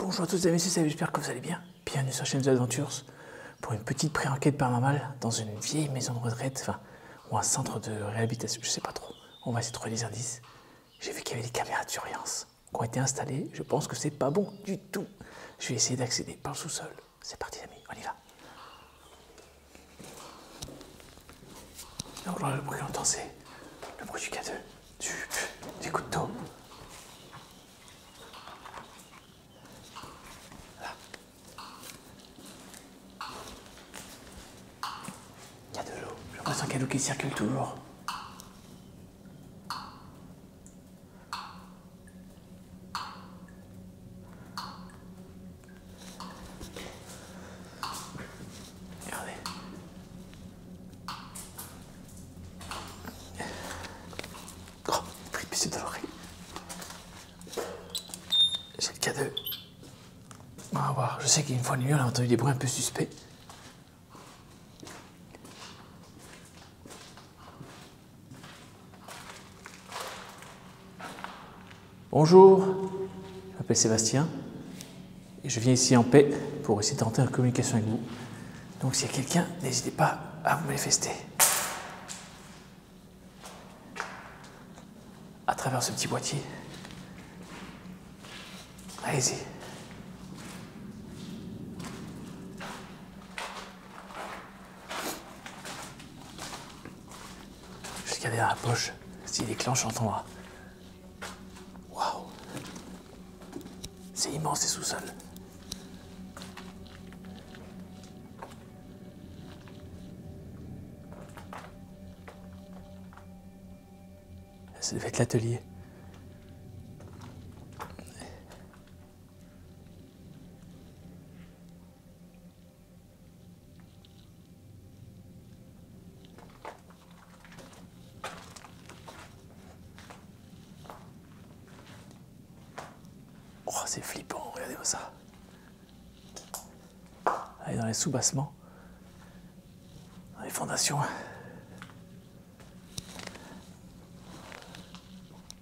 Bonjour à tous les amis, c'est Seb, j'espère que vous allez bien. Bienvenue sur Chaîne Adventures pour une petite pré-enquête paranormale dans une vieille maison de retraite, ou un centre de réhabilitation, je sais pas trop. On va essayer de trouver des indices. J'ai vu qu'il y avait des caméras de surveillance qui ont été installées. Je pense que c'est pas bon du tout. Je vais essayer d'accéder par le sous-sol. C'est parti amis, on y va. Donc là, le bruit qu'on entend, c'est le bruit du K2, des couteaux. Il y a de l'eau. J'ai l'impression qu'il y a de l'eau qui circule toujours. Regardez. Oh, prépuce de l'oreille. J'ai le K2. On va voir. Je sais qu'une fois de nuit, on a entendu des bruits un peu suspects. Bonjour, je m'appelle Sébastien et je viens ici en paix pour essayer d'entrer en communication avec vous. Donc s'il y a quelqu'un, n'hésitez pas à vous manifester. À travers ce petit boîtier. Allez-y. Je vais regarder dans la poche. S'il déclenche, on entendra. Waouh! C'est immense ces sous-sols. Ça devait être l'atelier. Oh, c'est flippant, regardez-moi ça. Allez, dans les sous-bassements, dans les fondations.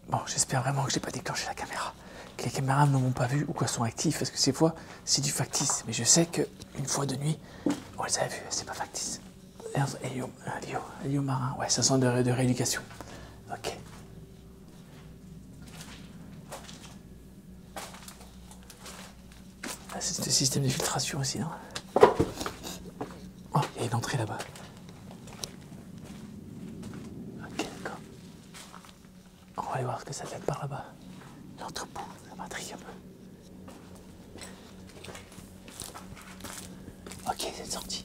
Bon, j'espère vraiment que j'ai pas déclenché la caméra, que les caméras ne m'ont pas vu ou qu'elles sont actives, parce que ces fois, c'est du factice. Mais je sais qu'une fois de nuit, on les a vus, c'est pas factice. Hélio marin, ouais, ça sent de rééducation. Ok. Ah, c'est le système de filtration aussi, non? Oh, il y a une entrée là-bas. Ok, d'accord. On va aller voir ce que ça donne par là-bas. L'entrepôt, la batterie un peu. Ok, c'est sorti.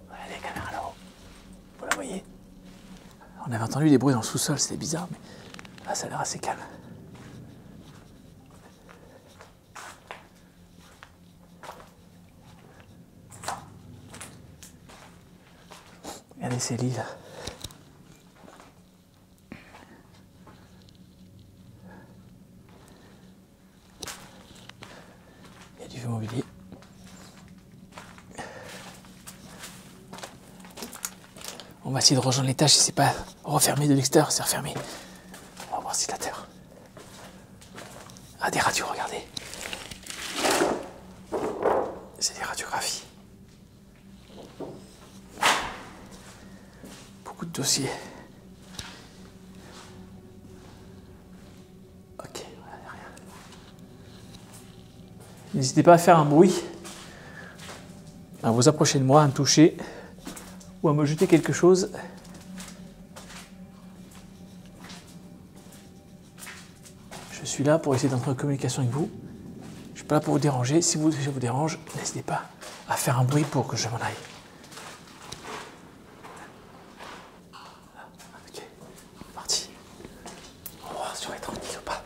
Voilà les caméras là-haut. Vous la voyez? On avait entendu des bruits dans le sous-sol, c'était bizarre, mais là ça a l'air assez calme. Regardez ces lits là. Il y a du vieux mobilier. On va essayer de rejoindre l'étage si c'est pas refermé de l'extérieur, c'est refermé. On va voir si l'intérieur. Ah, des radios, regardez. C'est des radiographies. Beaucoup de dossiers. Ok, voilà, rien. N'hésitez pas à faire un bruit, à vous approcher de moi, à me toucher, ou à me jeter quelque chose. Je suis là pour essayer d'entrer en communication avec vous. Je ne suis pas là pour vous déranger. Si je vous dérange, n'hésitez pas à faire un bruit pour que je m'en aille. Ok, parti. On va voir si on est tranquille ou pas.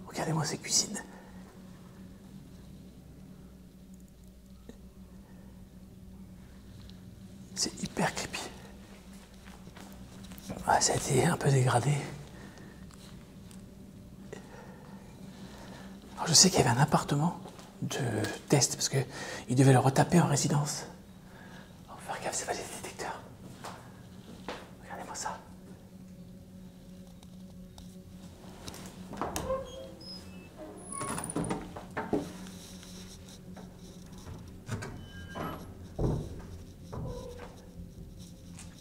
Regardez-moi ces cuisines. C'est hyper creepy. Ah, ça a été un peu dégradé. Alors, je sais qu'il y avait un appartement de test parce qu'ils devaient le retaper en résidence. Oh, faut faire gaffe, c'est pas des détecteurs. Regardez-moi ça.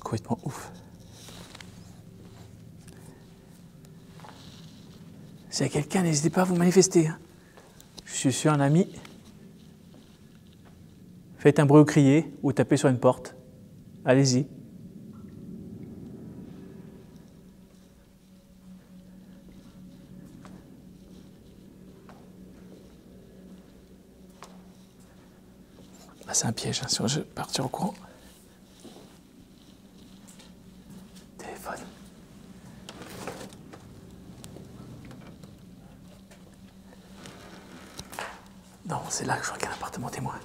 Complètement ouf. S'il y a quelqu'un, n'hésitez pas à vous manifester. Hein. Je suis sur un ami. Faites un bruit ou criez ou tapez sur une porte. Allez-y. Là, c'est un piège, hein, si on veut partir au courant. Téléphone. Non, c'est là que je vois qu'il y a un appartement témoin.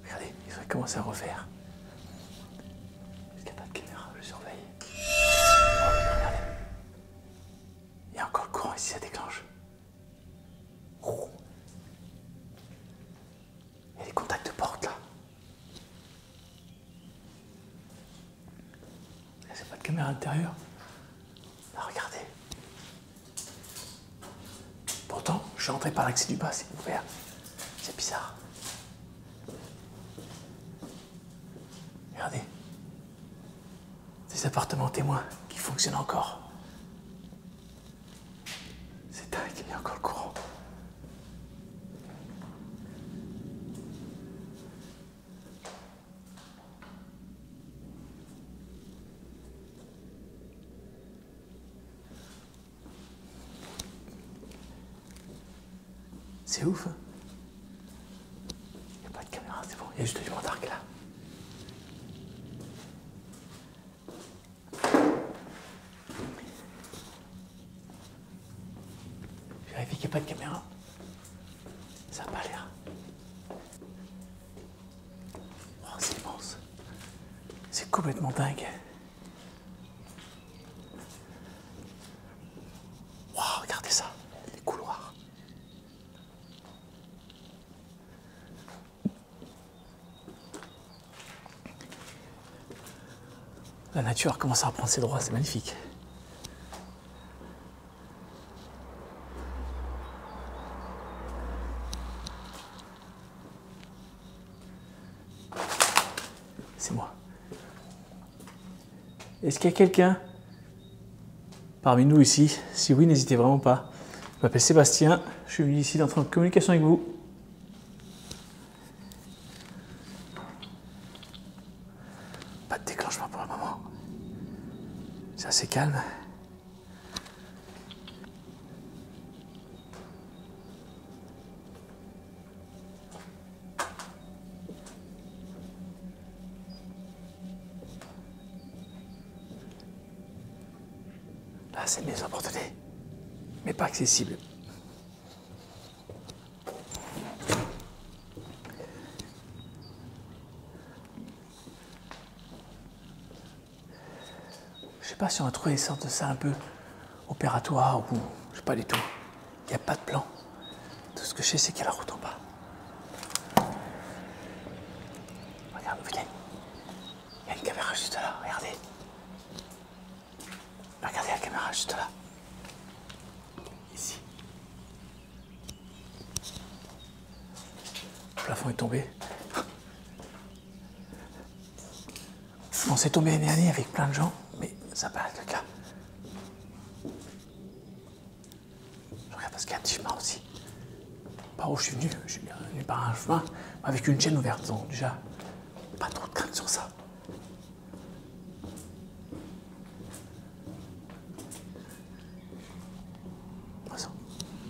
Regardez, ils ont commencé à refaire. Est-ce qu'il n'y a pas de caméra? Je surveille. Oh, regardez. Il y a encore le courant ici, ça déclenche. Oh. Il y a des contacts de porte là. C'est pas de caméra à l'intérieur. Là, regardez. Pourtant, je suis entré par l'accès du bas, c'est ouvert. C'est bizarre. Regardez. Des appartements témoins qui fonctionnent encore. C'est dingue, il y a encore le courant. C'est ouf, hein? Il n'y a pas de caméra, c'est bon. Il y a juste du mandark là. Je vérifie qu'il n'y a pas de caméra. Ça n'a pas l'air. Oh, c'est immense. C'est complètement dingue. Wow, regardez ça. Les couloirs. La nature commence à reprendre ses droits, c'est magnifique. C'est moi. Est-ce qu'il y a quelqu'un parmi nous ici? Si oui, n'hésitez vraiment pas. Je m'appelle Sébastien, je suis venu ici d'entrer en communication avec vous. Pas de déclenchement pour le moment. C'est assez calme. Là, c'est une maison abandonnée, mais pas accessible. Je sais pas si on va trouver une sorte de salle un peu opératoire ou je sais pas du tout. Il n'y a pas de plan. Tout ce que je sais, c'est qu'il y a la route en bas. Regarde, vous voyez, il y a une caméra juste là, regardez. Regardez la caméra juste là. Ici. Le plafond est tombé. On s'est tombé année à année avec plein de gens, mais ça paraît être le cas. Je regarde parce qu'il y a un petit chemin aussi. Par où je suis venu par un chemin avec une chaîne ouverte, donc déjà, pas trop de crainte sur ça.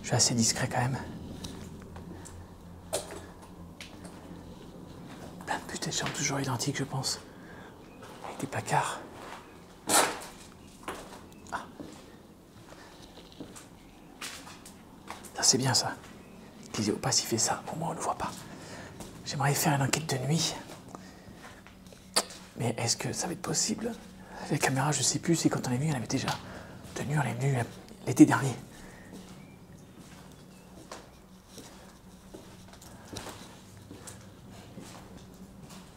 Je suis assez discret quand même. Plein de putains de chambres toujours identiques, je pense. Avec des placards. Ah. Ça, c'est bien ça. Qu'ils n'ont pas si fait ça, au moins on ne le voit pas. J'aimerais faire une enquête de nuit Mais est-ce que ça va être possible? La caméra, je sais plus si quand on est venu, elle avait déjà tenu, elle est venue l'été dernier.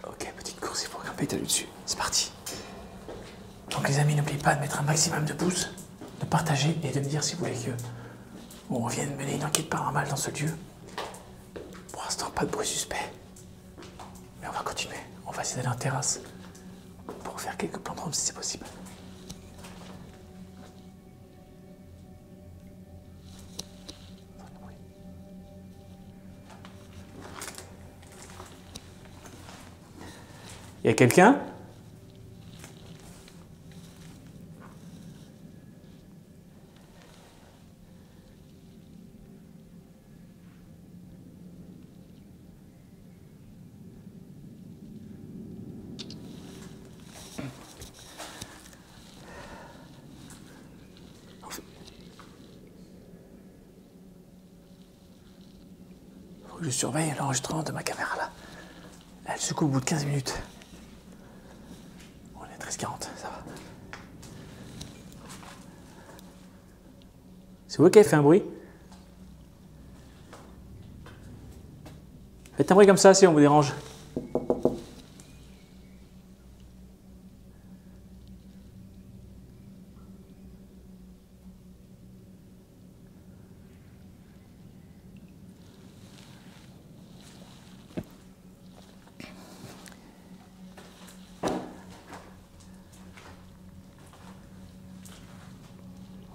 Ok, petite course, il faut grimper dessus. C'est parti. Donc les amis, n'oubliez pas de mettre un maximum de pouces, de partager et de me dire si vous voulez que on revienne mener une enquête paranormale dans ce lieu. Pour l'instant, pas de bruit suspect. Mais on va continuer. On va essayer d'aller en terrasse pour faire quelques plans de room si c'est possible. Il y a quelqu'un? Faut que je surveille l'enregistrement de ma caméra là. Elle secoue au bout de 15 minutes. On est 13h40, ça va. C'est vous qui avez fait un bruit? Faites un bruit comme ça si on vous dérange.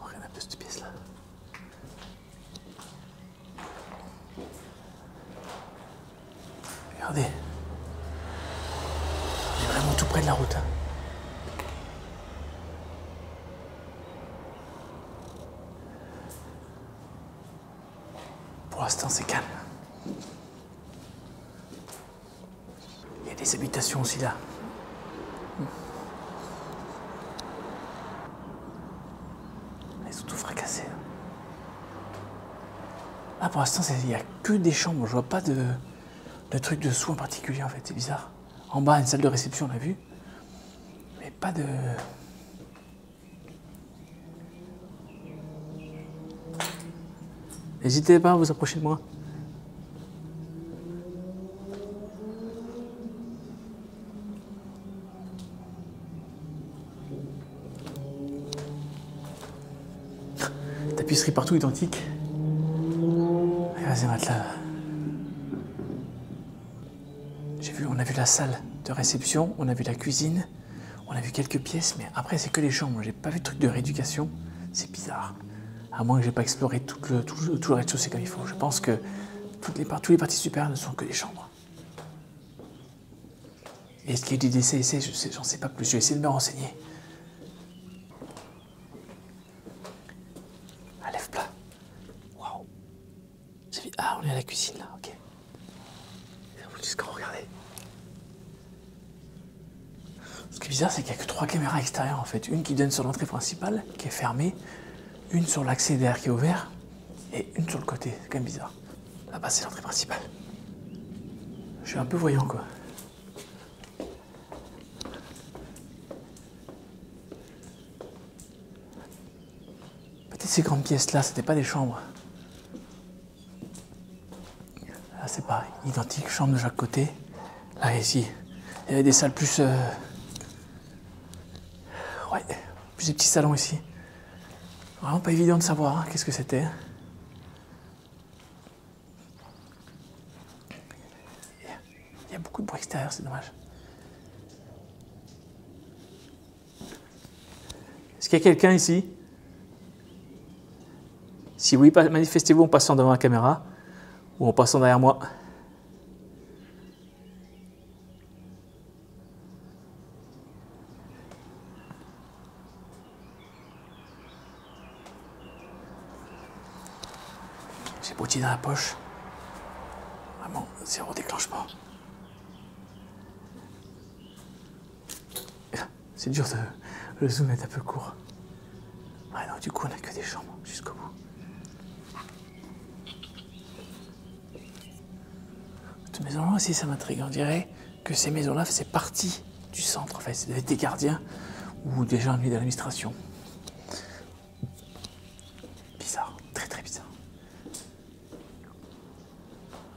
On regarde un peu cette pièce là. Regardez. On est vraiment tout près de la route. Pour l'instant, c'est calme. Il y a des habitations aussi là. Elles sont tout fracassées. Là, pour l'instant, il n'y a que des chambres. Je vois pas de truc de soins particulier en fait. C'est bizarre. En bas, une salle de réception, on a vu. Mais pas de... N'hésitez pas à vous approcher de moi. Tapisserie partout identique. Allez, vas-y, on va être là. On a vu la salle de réception, on a vu la cuisine, on a vu quelques pièces, mais après c'est que les chambres. J'ai pas vu de truc de rééducation. C'est bizarre. À moins que j'ai pas exploré tout le rez-de-chaussée comme il faut. Je pense que tous les parties supérieures ne sont que des chambres. Et ce qui est du DCSC, j'en sais pas plus. Je vais essayer de me renseigner. Ah, lève plat. Waouh. Ah, on est à la cuisine là, ok. Jusqu'à regarder. Ce qui est bizarre, c'est qu'il n'y a que 3 caméras extérieures en fait. Une qui donne sur l'entrée principale, qui est fermée, une sur l'accès d'air qui est ouvert, et une sur le côté. C'est quand même bizarre. Là-bas, c'est l'entrée principale. Je suis un peu voyant, quoi. Peut-être ces grandes pièces-là, c'était pas des chambres. Là, c'est pareil. Identique, chambre de chaque côté. Là, ici, il y avait des salles plus... Ouais, plus des petits salons ici. Vraiment pas évident de savoir hein, qu'est-ce que c'était. Il y a beaucoup de bruit extérieur, c'est dommage. Est-ce qu'il y a quelqu'un ici? Si oui, manifestez-vous en passant devant la caméra ou en passant derrière moi. J'ai Bouti dans la poche. Vraiment, zéro déclenchement. C'est dur de... Le zoom est un peu court. Ouais, donc du coup, on n'a que des chambres jusqu'au bout. Cette maison-là aussi, ça m'intrigue. On dirait que ces maisons-là faisaient partie du centre, en fait. C'est des gardiens ou des gens de l'administration. Bizarre, très très bizarre.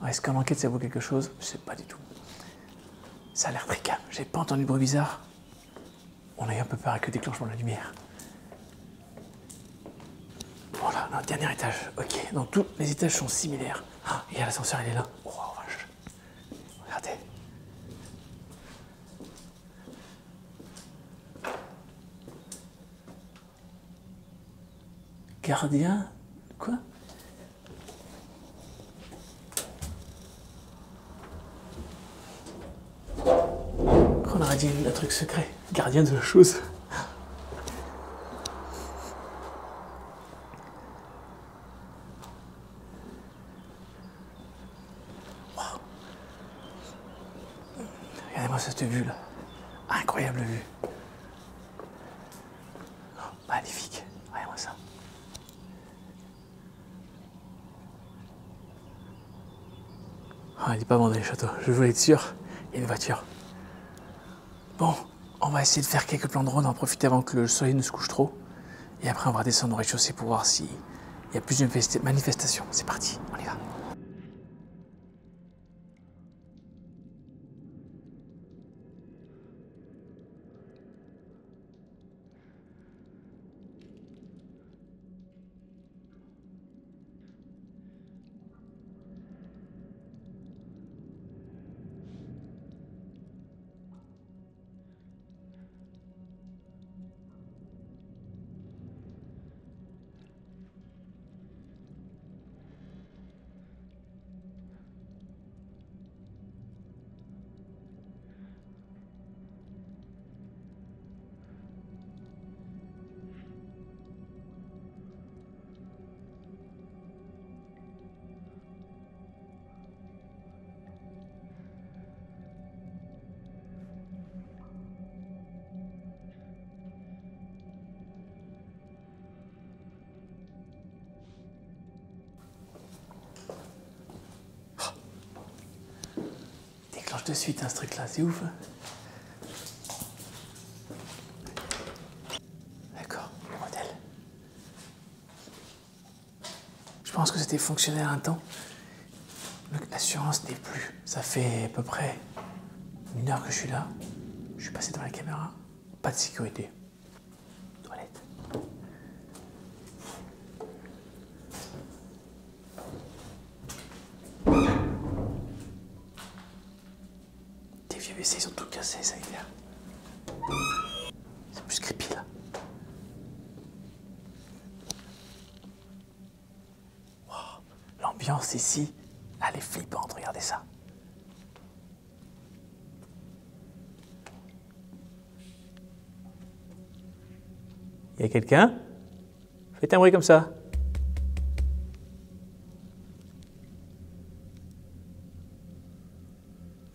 Est-ce qu'en enquête ça vaut quelque chose? Je sais pas du tout. Ça a l'air très calme. J'ai pas entendu de bruit bizarre. On a eu un peu peur avec le déclenchement de la lumière. Voilà, notre dernier étage. Ok, donc tous les étages sont similaires. Ah, et l'ascenseur, il est là. Oh, vache. Regardez. Gardien? Quoi? On aurait dit un truc secret. Gardien de la chose. Regardez-moi cette vue là. Incroyable vue. Oh, magnifique. Regardez-moi ça. Ah, il n'est pas abandonné le château. Je voulais être sûr. Il y a une voiture. Bon, on va essayer de faire quelques plans de drone, en profiter avant que le soleil ne se couche trop. Et après, on va descendre au rez-de-chaussée pour voir s'il y a plus de manifestations. C'est parti, on y va. Déclenche de suite ce truc-là, c'est ouf. D'accord, le modèle. Je pense que c'était fonctionnel un temps. L'assurance n'est plus. Ça fait à peu près 1 heure que je suis là. Je suis passé devant la caméra. Pas de sécurité. Toilette. Des vieux WC, ils sont tout cassés, ça y est. C'est plus creepy là. Wow. L'ambiance ici, elle est flippante, regardez ça. Il y a quelqu'un? Faites un bruit comme ça.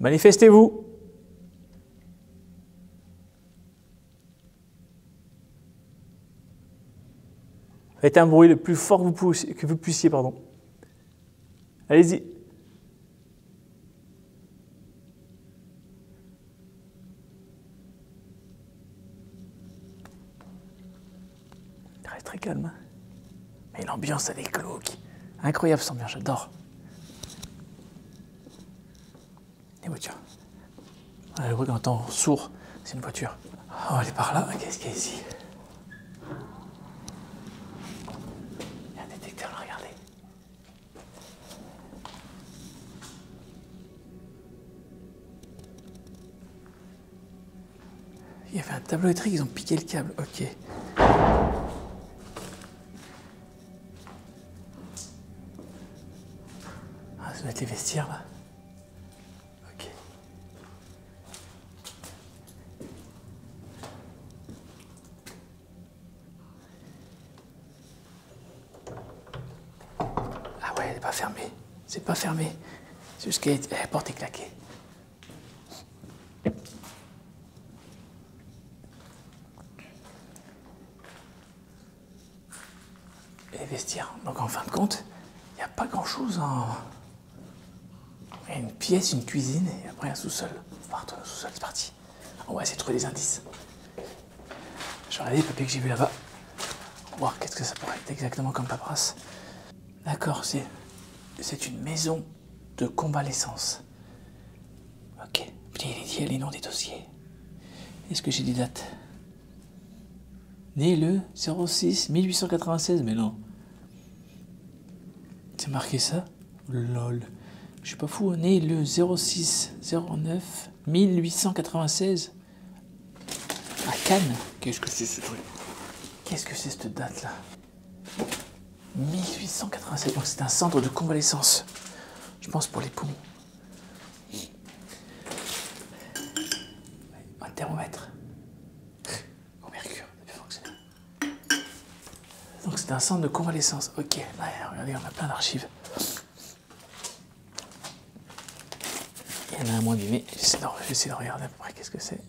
Manifestez-vous. Faites un bruit le plus fort que vous puissiez, pardon. Allez-y. Ça reste très calme. Mais l'ambiance, elle est glauque. Incroyable cette ambiance, j'adore. Les voitures. Le bruit qu'on entend sourd, c'est une voiture. On va aller par là. Qu'est-ce qu'il y a ici? Il y a un détecteur, regardez. Il y avait un tableau électrique, ils ont piqué le câble. Ok. Ah, ça doit être les vestiaires là. Ok. Ah ouais, elle n'est pas fermée. C'est pas fermé. C'est juste qu'elle est porte est claquée. Les vestiaires. Donc en fin de compte, il n'y a pas grand-chose en... Il y a une pièce, une cuisine et après un sous-sol. On va retourner au sous-sol, c'est parti. On va essayer de trouver des indices. Je vais regarder les papiers que j'ai vus là-bas. On va voir qu'est-ce que ça pourrait être exactement comme paperasse. D'accord, c'est une maison de convalescence. Ok, puis il y a les noms des dossiers. Est-ce que j'ai des dates? Né le 06 1896, mais non. C'est marqué ça? Lol. Je suis pas fou, né le 06 09 1896. À Cannes. Qu'est-ce que c'est ce truc? Qu'est-ce que c'est cette date-là? 1896, donc c'est un centre de convalescence. Je pense pour les poumons. Un thermomètre. Au mercure, ça peut fonctionner. Donc c'est un centre de convalescence. Ok, là, regardez, on a plein d'archives. Il y en a un moins abîmé. J'essaie de regarder à peu près qu'est-ce que c'est.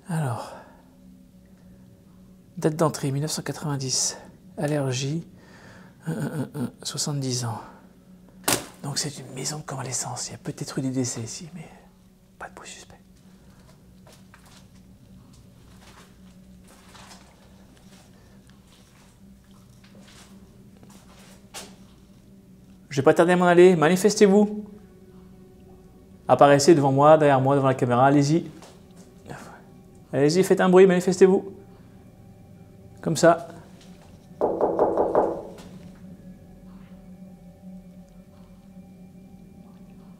Alors, date d'entrée 1990. Allergie, 70 ans. Donc c'est une maison de convalescence. Il y a peut-être eu des décès ici, mais pas de bruit suspect. Je vais pas tarder à m'en aller. Manifestez-vous. Apparaissez devant moi, derrière moi, devant la caméra. Allez-y. Allez-y, faites un bruit, manifestez-vous. Comme ça.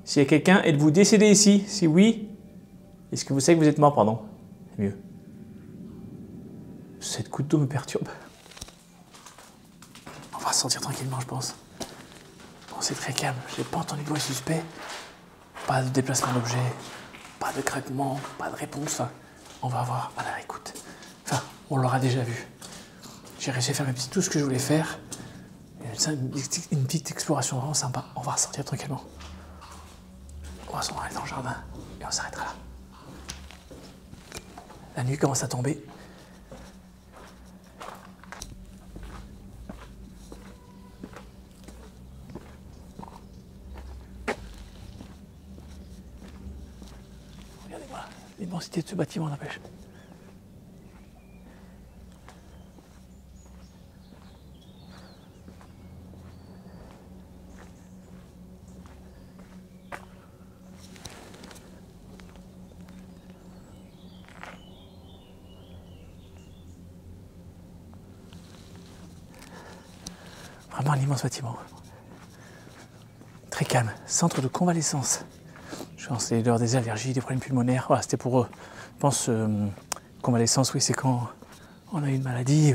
S'il y a quelqu'un, êtes-vous décédé ici? Si oui, est-ce que vous savez que vous êtes mort? Pardon. C'est mieux. Cette goutte d'eau me perturbe. On va sortir tranquillement, je pense. Bon, c'est très calme. J'ai pas entendu de bruit suspect. Pas de déplacement d'objet. Pas de craquement. Pas de réponse. Enfin, on va voir à la écoute. Enfin, on l'aura déjà vu. J'ai réussi à faire tout ce que je voulais faire. Une petite exploration vraiment sympa. On va ressortir tranquillement. On va s'en aller dans le jardin et on s'arrêtera là. La nuit commence à tomber. Regardez-moi l'immensité de ce bâtiment, n'empêche. Vraiment un immense bâtiment. Très calme. Centre de convalescence. Je pense que c'est l'heure des allergies, des problèmes pulmonaires. Voilà, c'était pour eux. Je pense convalescence, oui, c'est quand on a une maladie.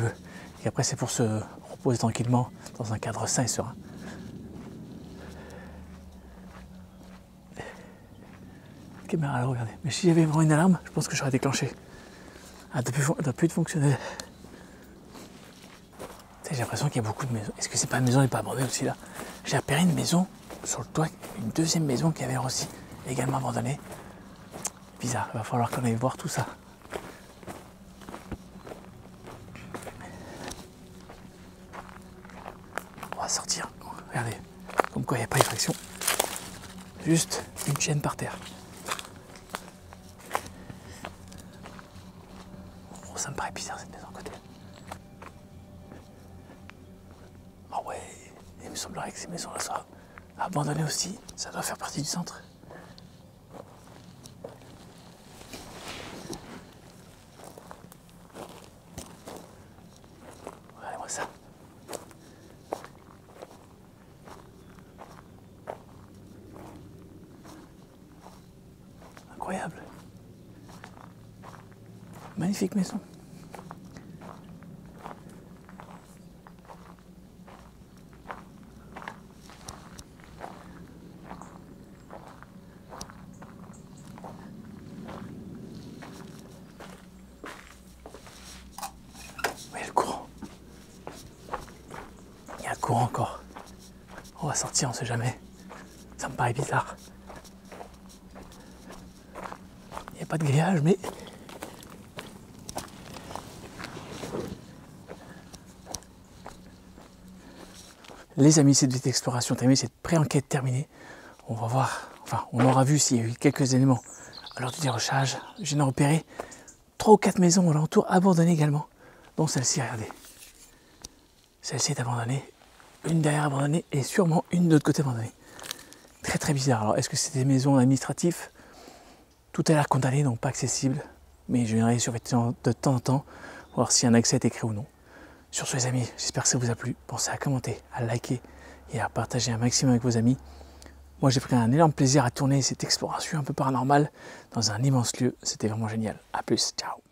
Et après, c'est pour se reposer tranquillement dans un cadre sain et serein. Caméra là, regardez. Mais si j'avais vraiment une alarme, je pense que j'aurais déclenché. Ah, elle doit plus fonctionner. J'ai l'impression qu'il y a beaucoup de maisons. Est-ce que c'est pas une maison n'est pas abandonnée aussi là? J'ai repéré une maison sur le toit, une deuxième maison qui avait aussi également abandonnée. Bizarre, il va falloir qu'on aille voir tout ça. On va sortir. Regardez, comme quoi il n'y a pas d'effraction. Juste une chaîne par terre. Oh, ça me paraît bizarre cette maison à côté. Ah ouais, il me semblerait que ces maisons-là soient abandonnées aussi. Ça doit faire partie du centre. Regardez-moi ça. Incroyable. Magnifique maison. Oui, le courant. Il y a le courant encore. On va sortir, on sait jamais. Ça me paraît bizarre. Il n'y a pas de grillage, mais... Les amis, cette petite exploration terminée, cette pré-enquête terminée. On va voir, enfin, on aura vu s'il y a eu quelques éléments lors du dérochage, je viens de repérer 3 ou 4 maisons alentour abandonnées également, dont celle-ci, regardez. Celle-ci est abandonnée, une derrière abandonnée et sûrement une de l'autre côté abandonnée. Très très bizarre. Alors est-ce que c'est des maisons administratives? Tout a l'air condamné, donc pas accessible, mais je viendrai surveiller de temps en temps, voir si un accès est écrit ou non. Sur ce les amis, j'espère que ça vous a plu. Pensez à commenter, à liker et à partager un maximum avec vos amis. Moi j'ai pris un énorme plaisir à tourner cette exploration un peu paranormale dans un immense lieu. C'était vraiment génial. A plus, ciao.